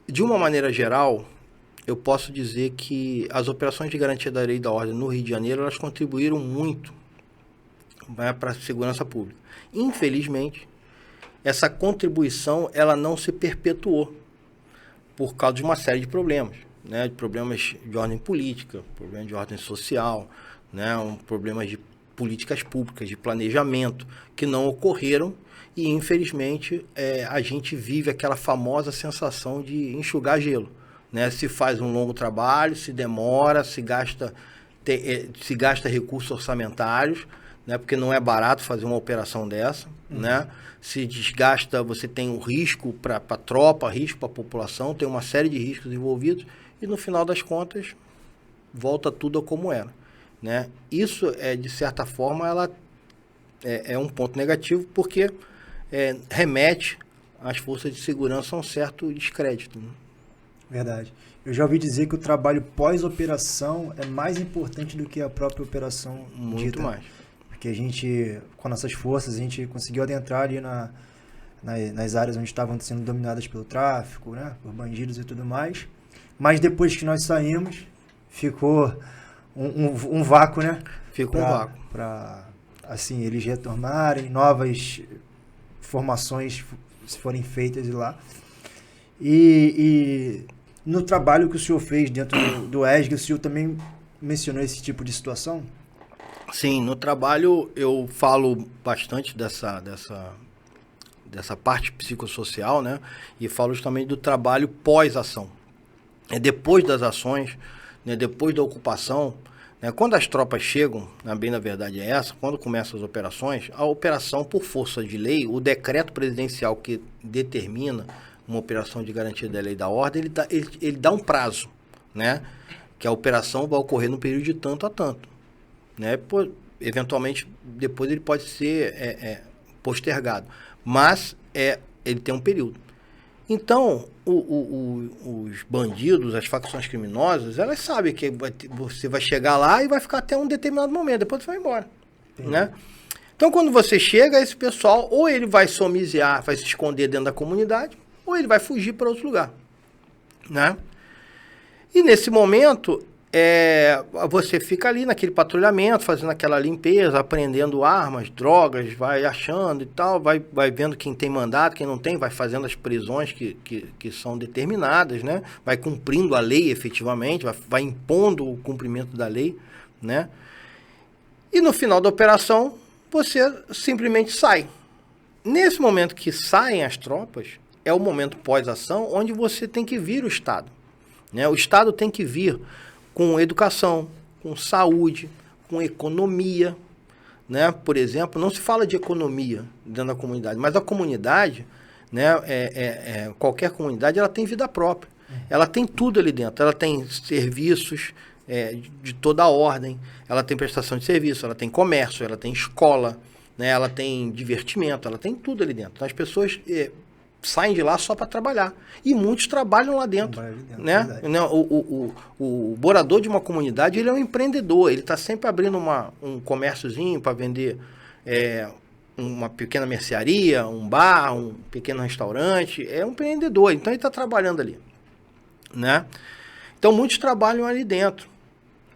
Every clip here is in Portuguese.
De uma maneira geral, eu posso dizer que as operações de garantia da lei e da ordem no Rio de Janeiro, elas contribuíram muito, né, para a segurança pública. Infelizmente, essa contribuição ela não se perpetuou por causa de uma série de problemas, né, de problemas de ordem política, problemas de ordem social, né, problemas de políticas públicas, de planejamento, que não ocorreram e, infelizmente, a gente vive aquela famosa sensação de enxugar gelo. Né? Se faz um longo trabalho, se demora, se gasta recursos orçamentários, né? Porque não é barato fazer uma operação dessa, né? Se desgasta, você tem um risco para a tropa, risco para a população, tem uma série de riscos envolvidos e no final das contas volta tudo a como era. Né? Isso, de certa forma, ela é um ponto negativo porque remete às forças de segurança a um certo descrédito. Né? Verdade. Eu já ouvi dizer que o trabalho pós-operação é mais importante do que a própria operação muito dita. Mais. Porque a gente, com nossas forças, a gente conseguiu adentrar ali nas áreas onde estavam sendo dominadas pelo tráfico, né? Por bandidos e tudo mais. Mas depois que nós saímos, ficou um vácuo, né? Ficou um vácuo. Para, assim, eles retornarem, novas formações se forem feitas lá. E no trabalho que o senhor fez dentro do ESG, o senhor também mencionou esse tipo de situação? Sim, no trabalho eu falo bastante dessa parte psicossocial, né? E falo justamente do trabalho pós-ação. Depois das ações, né? Depois da ocupação, né? Quando as tropas chegam, bem na verdade é essa, quando começam as operações, a operação por força de lei, o decreto presidencial que determina uma operação de garantia da lei e da ordem, ele dá um prazo, né? Que a operação vai ocorrer no período de tanto a tanto. Né? Eventualmente, depois ele pode ser postergado. Mas ele tem um período. Então, os bandidos, as facções criminosas, elas sabem que você vai chegar lá e vai ficar até um determinado momento, depois você vai embora. Né? Então, quando você chega, esse pessoal, ou ele vai se homiziar, vai se esconder dentro da comunidade, ou ele vai fugir para outro lugar. Né? E nesse momento, você fica ali naquele patrulhamento, fazendo aquela limpeza, apreendendo armas, drogas, vai achando e tal, vai vendo quem tem mandato, quem não tem, vai fazendo as prisões que são determinadas, né? Vai cumprindo a lei efetivamente, vai impondo o cumprimento da lei, né? E no final da operação, você simplesmente sai. Nesse momento que saem as tropas, é o momento pós-ação, onde você tem que vir o Estado. Né? O Estado tem que vir com educação, com saúde, com economia. Né? Por exemplo, não se fala de economia dentro da comunidade, mas a comunidade, né, qualquer comunidade, ela tem vida própria. Ela tem tudo ali dentro. Ela tem serviços de toda a ordem, ela tem prestação de serviço, ela tem comércio, ela tem escola, né, ela tem divertimento, ela tem tudo ali dentro. Então, as pessoas saem de lá só para trabalhar. E muitos trabalham lá dentro. Né? O morador de uma comunidade, ele é um empreendedor. Ele está sempre abrindo um comérciozinho para vender uma pequena mercearia, um bar, um pequeno restaurante. É um empreendedor. Então, ele está trabalhando ali. Né? Então, muitos trabalham ali dentro.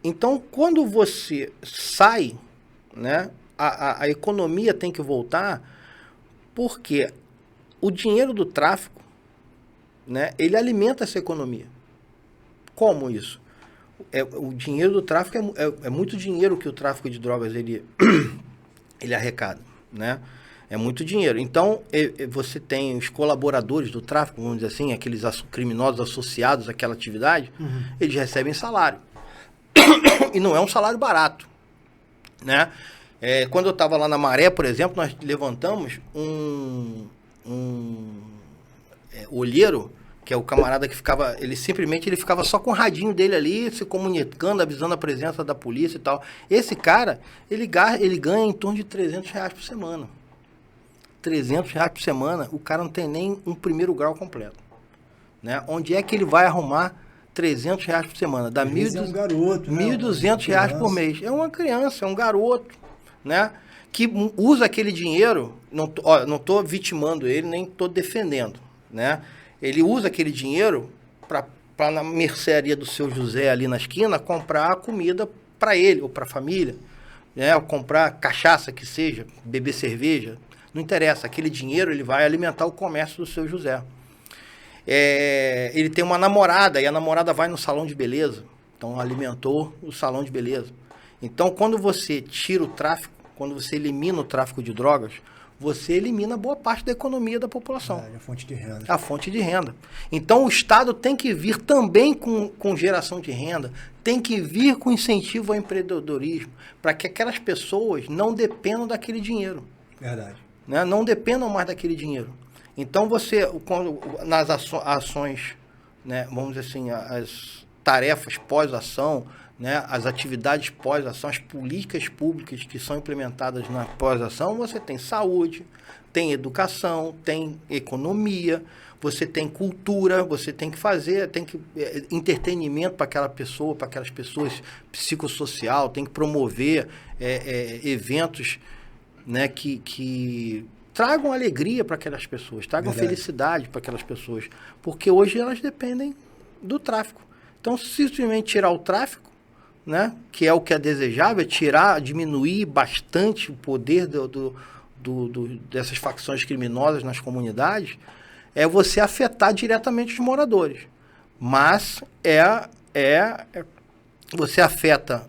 Então, quando você sai, né, a economia tem que voltar, porque o dinheiro do tráfico, né, ele alimenta essa economia. Como isso? O dinheiro do tráfico é muito dinheiro que o tráfico de drogas ele arrecada. Né? É muito dinheiro. Então, você tem os colaboradores do tráfico, vamos dizer assim, aqueles criminosos associados àquela atividade, eles recebem salário. E não é um salário barato. Né? Quando eu estava lá na Maré, por exemplo, nós levantamos um olheiro, que é o camarada que ficava, ele ficava só com o radinho dele ali, se comunicando, avisando a presença da polícia e tal. Esse cara, ele ganha em torno de R$300 por semana. R$300 por semana, o cara não tem nem um primeiro grau completo. Né? Onde é que ele vai arrumar R$300 por semana? Dá R$1.200 por mês. É uma criança, é um garoto, né? Que usa aquele dinheiro, não estou vitimando ele, nem estou defendendo, né? Ele usa aquele dinheiro na mercearia do seu José ali na esquina comprar comida para ele ou para a família, né? Ou comprar cachaça que seja, beber cerveja, não interessa, aquele dinheiro ele vai alimentar o comércio do seu José. Ele tem uma namorada e a namorada vai no salão de beleza, então alimentou o salão de beleza. Então quando você tira o tráfico, quando você elimina o tráfico de drogas, você elimina boa parte da economia da população. A fonte de renda. A fonte de renda. Então o Estado tem que vir também com geração de renda, tem que vir com incentivo ao empreendedorismo, para que aquelas pessoas não dependam daquele dinheiro. Verdade. Né? Não dependam mais daquele dinheiro. Então nas ações, né, vamos dizer assim, as tarefas pós-ação, né, as atividades pós-ação, as políticas públicas que são implementadas na pós-ação, você tem saúde, tem educação, tem economia, você tem cultura, você tem que fazer, entretenimento para aquela pessoa, para aquelas pessoas, psicossocial, tem que promover eventos, né, que tragam alegria para aquelas pessoas, tragam felicidade para aquelas pessoas, porque hoje elas dependem do tráfico. Então, se simplesmente tirar o tráfico, né, que é o que é desejável, diminuir bastante o poder dessas facções criminosas nas comunidades, é você afetar diretamente os moradores. Mas você afeta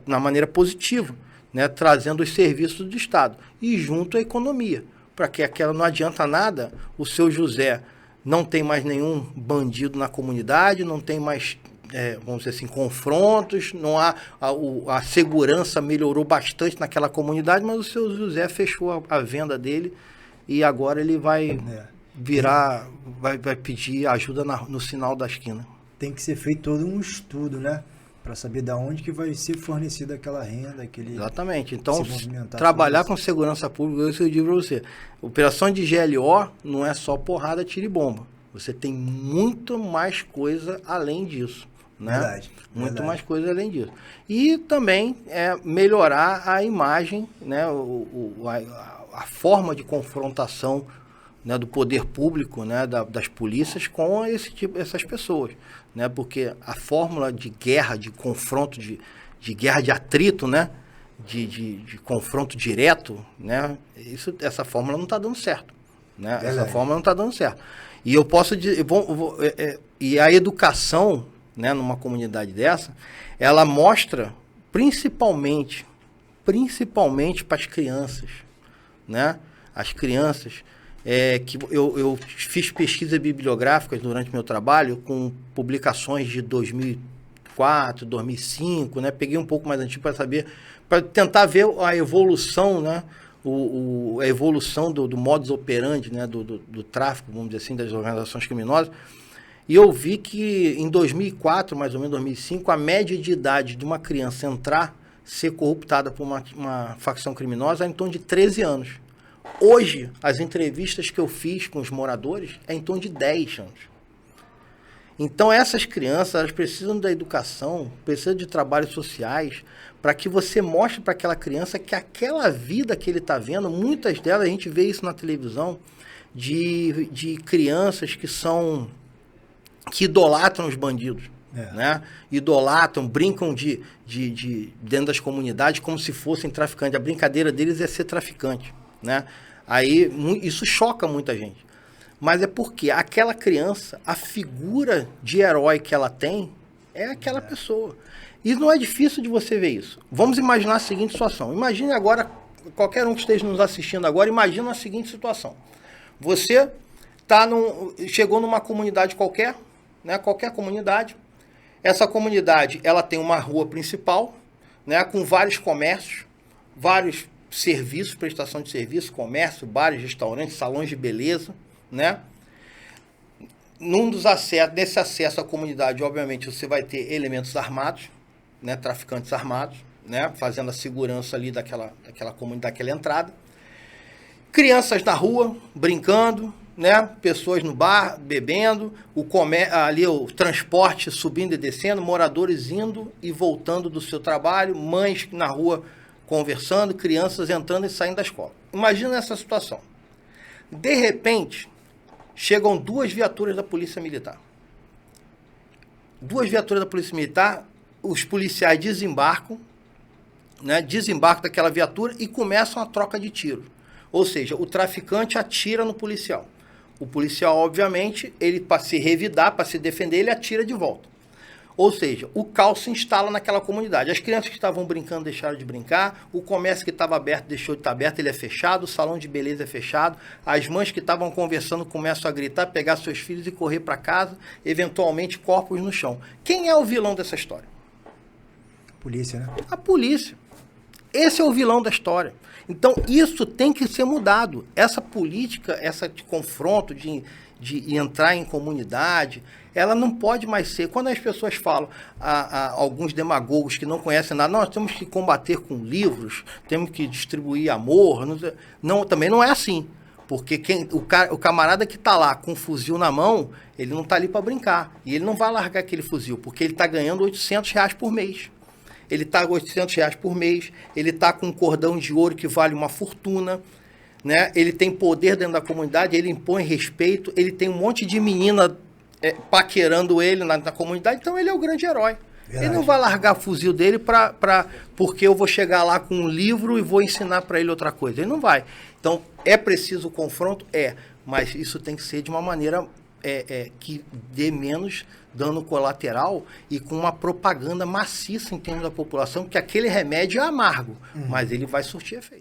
na maneira positiva, né, trazendo os serviços do Estado e junto à economia, para que aquela não adianta nada, o seu José não tem mais nenhum bandido na comunidade, não tem mais, vamos dizer assim, confrontos, não há a segurança melhorou bastante naquela comunidade, mas o seu José fechou a venda dele e agora ele vai virar, vai pedir ajuda no sinal da esquina. Tem que ser feito todo um estudo, né? Para saber de onde que vai ser fornecida aquela renda, Exatamente. Então, trabalhar com segurança pública, isso eu digo para você. Operação de GLO não é só porrada, tiro e bomba. Você tem muito mais coisa além disso. Né? Verdade. Muito mais coisa além disso. E também melhorar a imagem, né? A forma de confrontação, né, do poder público, né, das polícias com essas pessoas, né, porque a fórmula de guerra, de confronto, de guerra de atrito, né, de confronto direto, né, essa fórmula não está dando certo, né, essa fórmula não está dando certo. E eu posso dizer, e a educação, né, numa comunidade dessa, ela mostra principalmente para as crianças, né, as crianças. Que eu fiz pesquisas bibliográficas durante meu trabalho com publicações de 2004, 2005, né? Peguei um pouco mais antigo para saber, para tentar ver a evolução, né? A evolução do modus operandi, né? Do tráfico, vamos dizer assim, das organizações criminosas. E eu vi que em 2004, mais ou menos 2005, a média de idade de uma criança ser corruptada por uma facção criminosa é em torno de 13 anos. Hoje, as entrevistas que eu fiz com os moradores é em torno de 10 anos. Então, essas crianças, elas precisam da educação, precisam de trabalhos sociais, para que você mostre para aquela criança que aquela vida que ele está vendo, muitas delas, a gente vê isso na televisão, de crianças que idolatram os bandidos. Né? Idolatram, brincam dentro das comunidades como se fossem traficantes. A brincadeira deles é ser traficante. Né? Aí isso choca muita gente, mas é porque aquela criança, a figura de herói que ela tem é aquela pessoa, e não é difícil de você ver isso. Vamos imaginar a seguinte situação, imagine agora, qualquer um que esteja nos assistindo agora, imagina a seguinte situação, você chegou numa comunidade qualquer, né? Qualquer comunidade, essa comunidade ela tem uma rua principal, né? Com vários comércios, vários serviços, prestação de serviço, comércio, bares, restaurantes, salões de beleza, né? Nesse acesso à comunidade, obviamente, você vai ter elementos armados, né? Traficantes armados, né? Fazendo a segurança ali daquela comunidade, daquela entrada. Crianças na rua, brincando, né? Pessoas no bar, bebendo, ali o transporte subindo e descendo, moradores indo e voltando do seu trabalho, mães na rua conversando, crianças entrando e saindo da escola. Imagina essa situação. De repente, chegam 2 viaturas da Polícia Militar. 2 viaturas da Polícia Militar, os policiais desembarcam, né, desembarcam daquela viatura e começam a troca de tiros. Ou seja, o traficante atira no policial. O policial, obviamente, ele para se revidar, para se defender, ele atira de volta. Ou seja, o caos se instala naquela comunidade. As crianças que estavam brincando deixaram de brincar, o comércio que estava aberto deixou de estar aberto, ele é fechado, o salão de beleza é fechado, as mães que estavam conversando começam a gritar, pegar seus filhos e correr para casa, eventualmente corpos no chão. Quem é o vilão dessa história? Polícia, né? A polícia. Esse é o vilão da história. Então, isso tem que ser mudado. Essa política, essa de confronto, de entrar em comunidade, ela não pode mais ser. Quando as pessoas falam, alguns demagogos que não conhecem nada, nós temos que combater com livros, temos que distribuir amor. Não, também não é assim. Porque o camarada que está lá com um fuzil na mão, ele não está ali para brincar. E ele não vai largar aquele fuzil, porque ele está ganhando R$800 por mês. Ele está com R$800 por mês, ele está com um cordão de ouro que vale uma fortuna, né? Ele tem poder dentro da comunidade, ele impõe respeito, ele tem um monte de menina paquerando ele na comunidade, então ele é o grande herói. Verdade. Ele não vai largar o fuzil dele porque eu vou chegar lá com um livro e vou ensinar para ele outra coisa. Ele não vai. Então, é preciso o confronto? Mas isso tem que ser de uma maneira que dê menos dano colateral e com uma propaganda maciça em termos da população, que aquele remédio é amargo, mas ele vai surtir efeito.